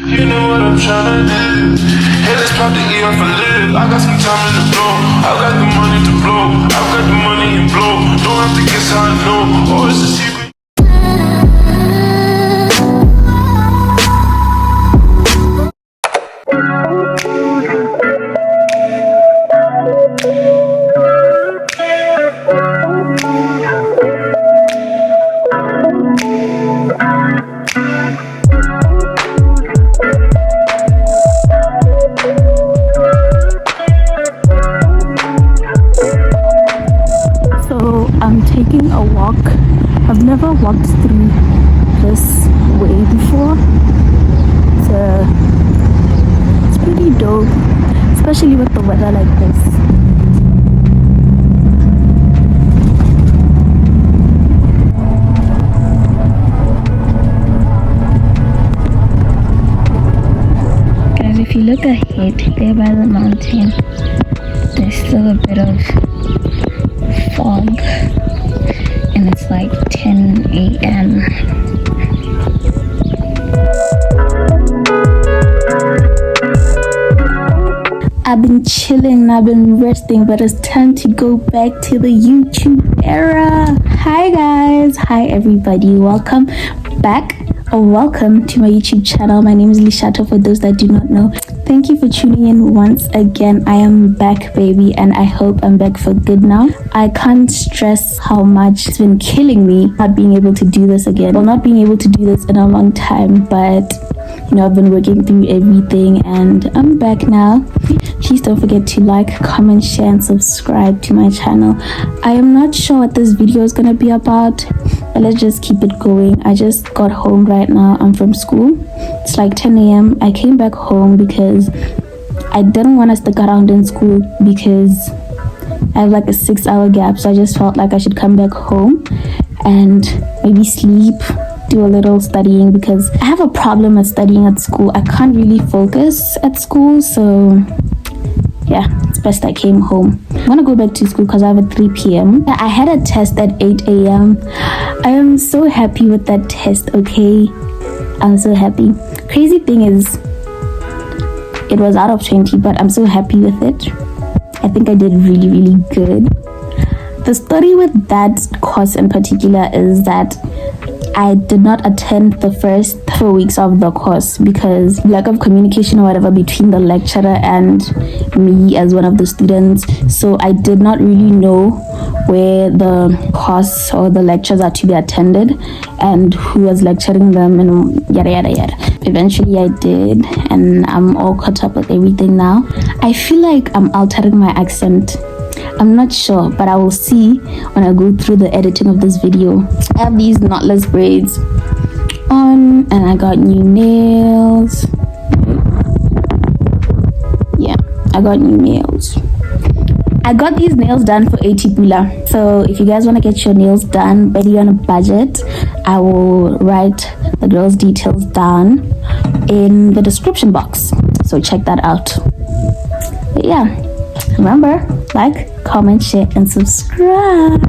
You know what I'm tryna do. Hey, let's pop the E off a lid. I got some time in the blow. I got the money to blow. I got the money and blow. Don't have to guess how I know. Oh, it's a secret. I'm taking a walk. I've never walked through this way before. It's pretty dope, especially with the weather like this. Guys, if you look ahead there by the mountain, there's still a bit of fog and it's like 10 a.m. I've been chilling, I've been resting, but it's time to go back to the YouTube era. Hi guys, hi everybody, welcome back or welcome to my YouTube channel. My name is Lishatho for those that do not know. Thank you for tuning in once again. I am back, baby, and I hope I'm back for good now. I can't stress how much it's been killing me not being able to do this again. Well, not being able to do this in a long time, but you know, I've been working through everything and I'm back now. Please don't forget to like, comment, share, and subscribe to my channel. I am not sure what this video is gonna be about, but let's just keep it going. I just got home right now. I'm from school. It's like 10 a.m. I came back home because I didn't want to stick around in school because I have like a 6-hour gap, so I just felt like I should come back home and maybe sleep, do a little studying, because I have a problem with studying at school. I can't really focus at school, so yeah, it's best I came home. I'm gonna go back to school because I have a 3 p.m. I had a test at 8 a.m. I am so happy with that test, okay? I'm so happy. Crazy thing is, it was out of 20, but I'm so happy with it. I think I did really, really good. The story with that course in particular is that I did not attend the first 4 weeks of the course because lack of communication or whatever between the lecturer and me as one of the students. So I did not really know where the course or the lectures are to be attended and who was lecturing them and yada yada yada. Eventually I did, and I'm all caught up with everything now. I feel like I'm altering my accent. I'm not sure, but I will see when I go through the editing of this video. I have these knotless braids on and I got new nails. Yeah, I got new nails. I got these nails done for 80 pula. So if you guys want to get your nails done, but you're on a budget, I will write the girls' details down in the description box. So check that out. But yeah, remember, like, comment, share, and subscribe.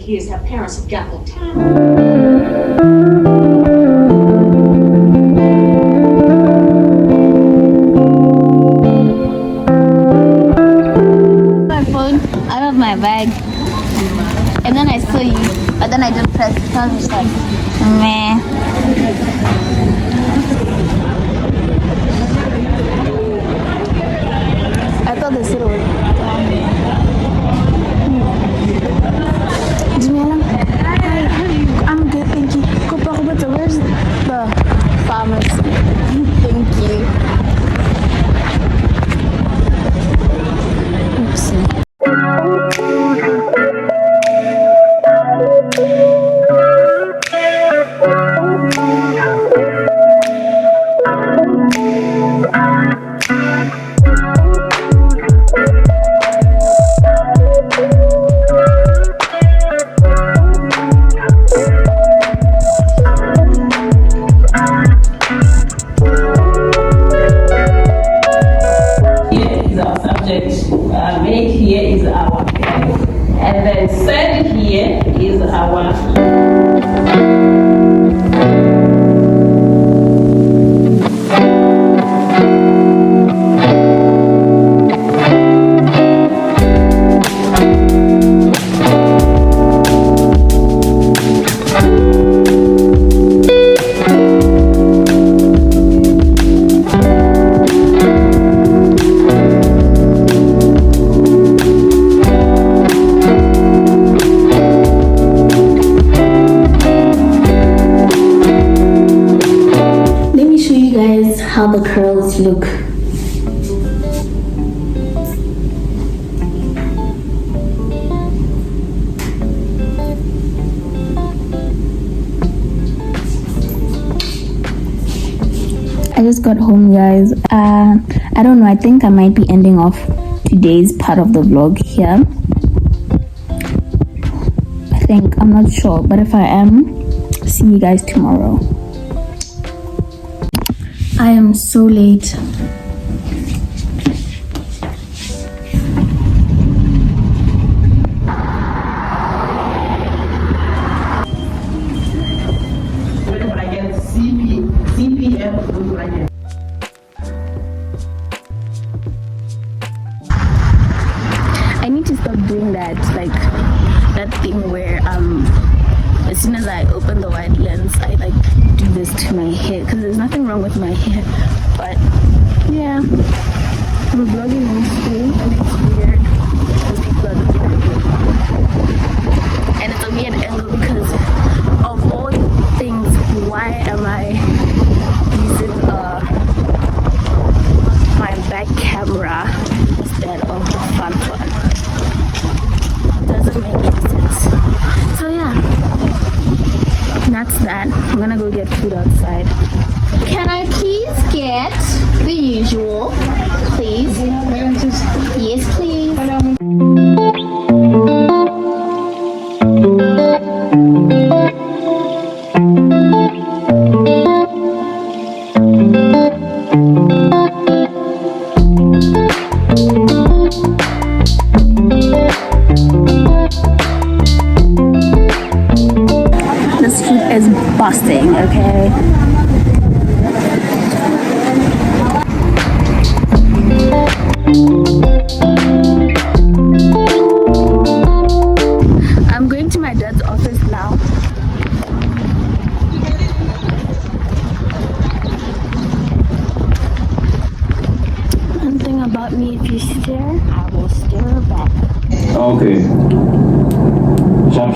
Kids have parents who've got no time. My phone out of my bag, and then I saw you, but then I didn't press it. So I was just like, meh. I thought they said it was down there. I'm good, thank you. Where's the pharmacy? Thank you. Oopsie. Right here is our how the curls look. I just got home, guys. I don't know, I think I might be ending off today's part of the vlog here. I'm not sure, but if I am, see you guys tomorrow. I am so late. I need to stop doing that, like that thing where as soon as I open the wide lens, I like do this to my hair, because there's nothing wrong with my hair, but yeah, I'm vlogging on screen and it's weird because people are looking at me, and it's a weird angle because of all things. Why am I using my back camera instead of the front one? Doesn't make any sense. So yeah, that's that. I'm gonna go get food outside. Can I please get the usual, please? Yes, please. This food is busting, okay? I'm going to my dad's office now. One thing about me, if you stare, I will stare back. Okay. Sharp.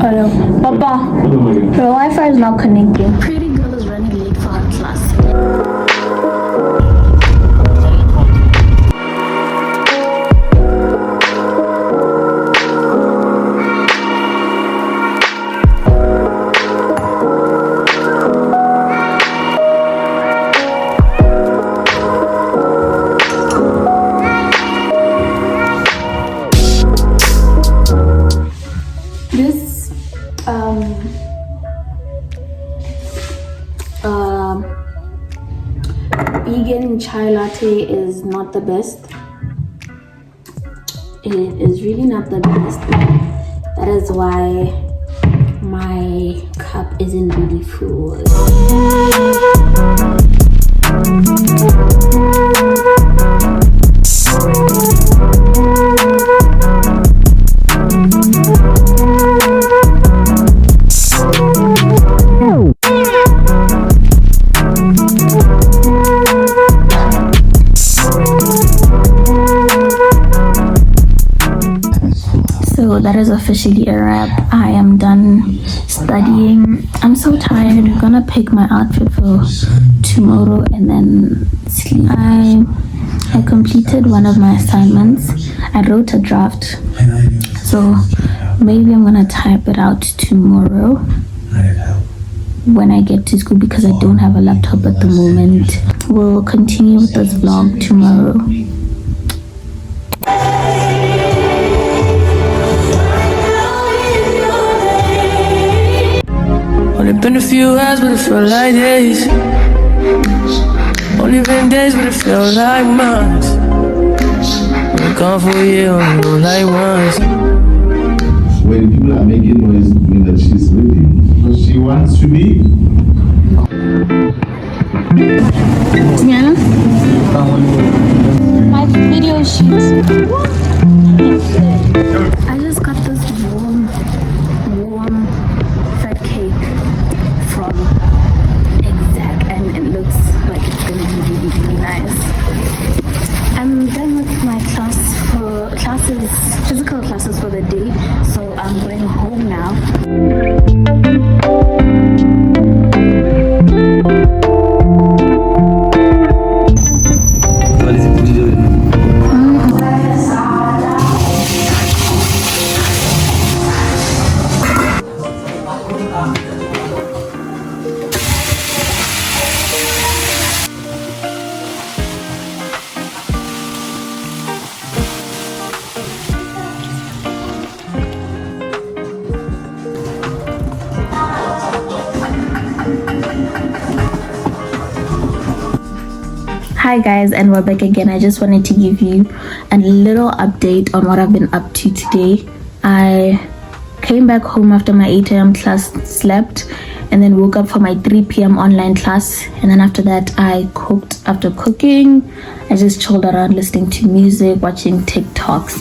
Hello. Papa, the Wi-Fi is not connecting. Pretty girl is running late for her class. This vegan chai latte is not the best. It is really not the best. That is why my cup isn't really full. So that is officially a wrap. I am done studying. I'm so tired. I'm gonna pick my outfit for tomorrow and then sleep. I completed one of my assignments. I wrote a draft, so maybe I'm gonna type it out tomorrow when I get to school, because I don't have a laptop at the moment. We'll continue with this vlog tomorrow. Only been a few hours, but it felt like days. Only been days, but it felt like months. gone for a year, only know like once. When people are making noise, it means that she's sleeping. Because she wants to be. Tiana? My video shoot. I just got this warm fat cake from Exact, and it looks like it's gonna be really, really nice. I'm done with my physical classes for the day, so I'm going home now. What is it doing? Hi guys, and we're back again. I just wanted to give you a little update on what I've been up to today. I came back home after my 8 a.m. class, slept, and then woke up for my 3 p.m. online class. And then after that, I cooked. After cooking, I just chilled around listening to music, watching TikToks.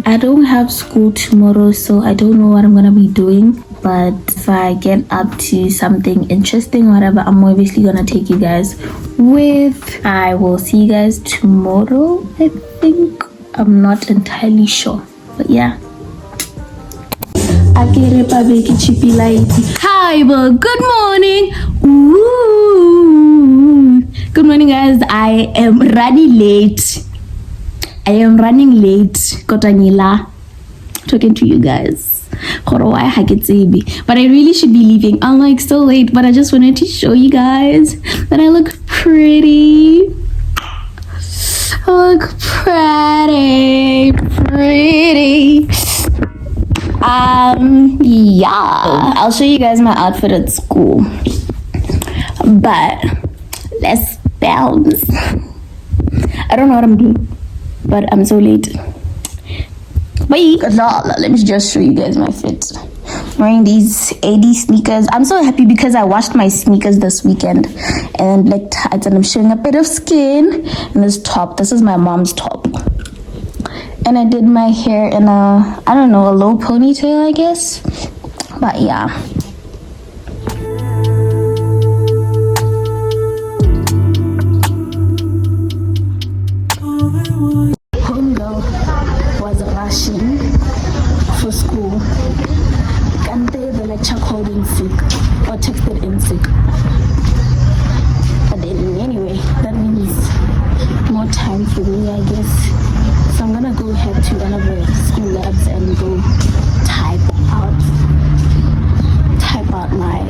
I don't have school tomorrow, so I don't know what I'm gonna be doing. But if I get up to something interesting, whatever, I'm obviously gonna take you guys with. I will see you guys tomorrow, I think. I'm not entirely sure, but yeah. Hi, well, good morning. Ooh. Good morning, guys. I am running late. Kotanila, talking to you guys. But I really should be leaving. I'm like so late, but I just wanted to show you guys that I look pretty. I look pretty. Yeah, I'll show you guys my outfit at school, but let's bounce. I don't know what I'm doing, but I'm so late. Bye. Let me just show you guys my fit. I'm wearing these AD sneakers. I'm so happy because I washed my sneakers this weekend, and black tights, and I'm showing a bit of skin. And this top, this is my mom's top. And I did my hair in a, I don't know, a low ponytail, I guess. But yeah. Homegirl was rushing for school. And they the lecture called in sick or texted in sick. But then anyway, that means more time for me, I guess. So I'm gonna go head to one of the school labs and go type out my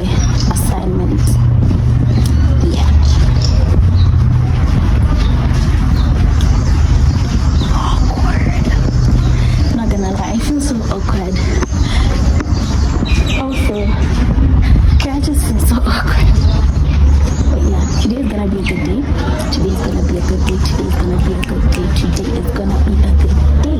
assignment. Yeah. Awkward. Not gonna lie, I feel so awkward. Also, I just feel so awkward. But yeah, today is gonna be a good day. Today is gonna be a good day. Today is gonna be a good day. Today is gonna be a good day.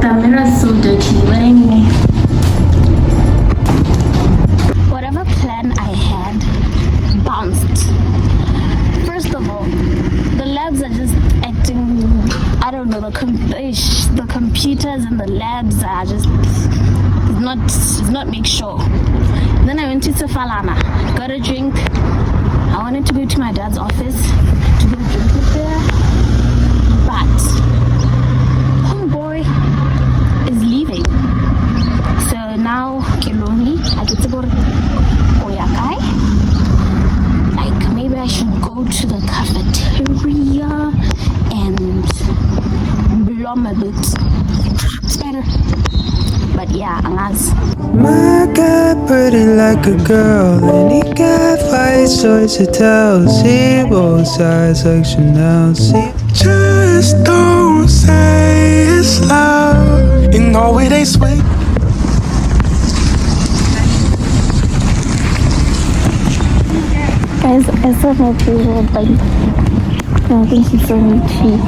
The mirror is so dirty, but anyway. Whatever plan I had bounced. First of all, the labs are just acting, I don't know, the computers and the labs are just not make sure. Then I went to Sefalana, got a drink. I wanted to go to my dad's office to go drink it there, but homeboy is leaving. So now Kiloni, I get to go to Oyakai. Like maybe I should go to the cafeteria and blom a bit. It's better. But yeah, angas. My guy pretty like a girl, and he got 5 stories to tell. See both sides like Chanel. See, just don't say it's love. You know it ain't sweet. Guys, I saw my favorite buddy. I think he's so cheap.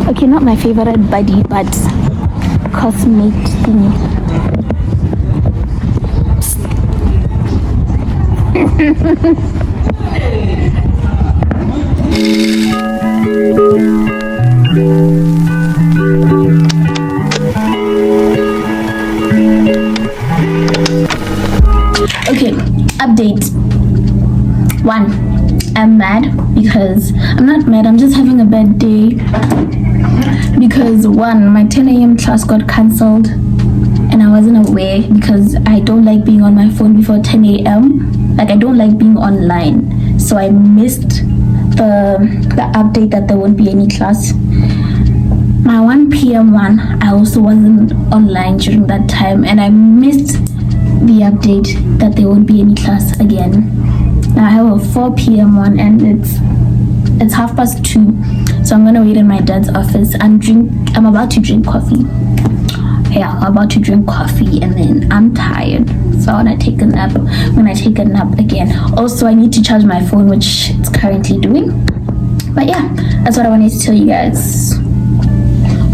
Okay, not my favorite buddy, but cosmate thingy. Okay, update. 1, I'm mad because I'm not mad, I'm just having a bad day because 1, my 10 a.m. class got cancelled and I wasn't aware because I don't like being on my phone before 10 a.m. Like I don't like being online, so I missed the update that there won't be any class. My 1 p.m. one, I also wasn't online during that time and I missed the update that there won't be any class again. Now I have a 4 p.m. one and it's 2:30, so I'm gonna wait in my dad's office and I'm about to drink coffee. Yeah, I'm about to drink coffee and then I'm tired, so I want to take a nap. When I take a nap again, also I need to charge my phone, which it's currently doing. But yeah, that's what I wanted to tell you guys.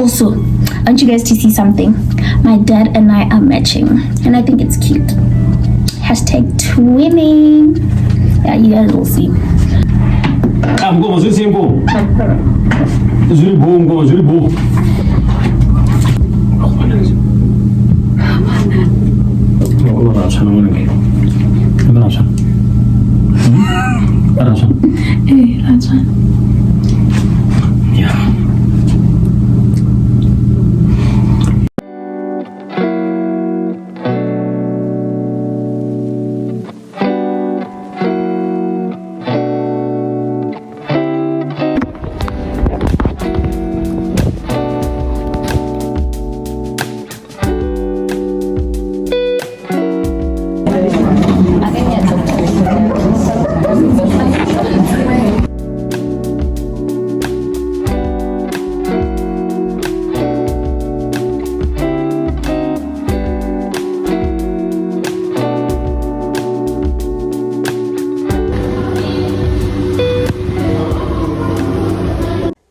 Also, I want you guys to see something. My dad and I are matching and I think it's cute. Hashtag twinning. Yeah, you guys will see. Ngoma zisimbo. Zilibo ngoma zilibo. Ngoma chana ngene. Ngoma chana. Ngoma chana. That's fine. Yeah.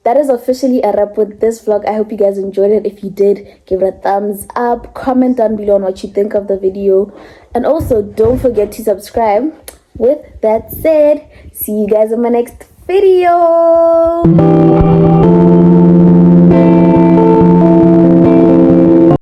That is officially a wrap with this vlog. I hope you guys enjoyed it. If you did, give it a thumbs up, comment down below on what you think of the video, and also don't forget to subscribe. With that said, see you guys in my next video.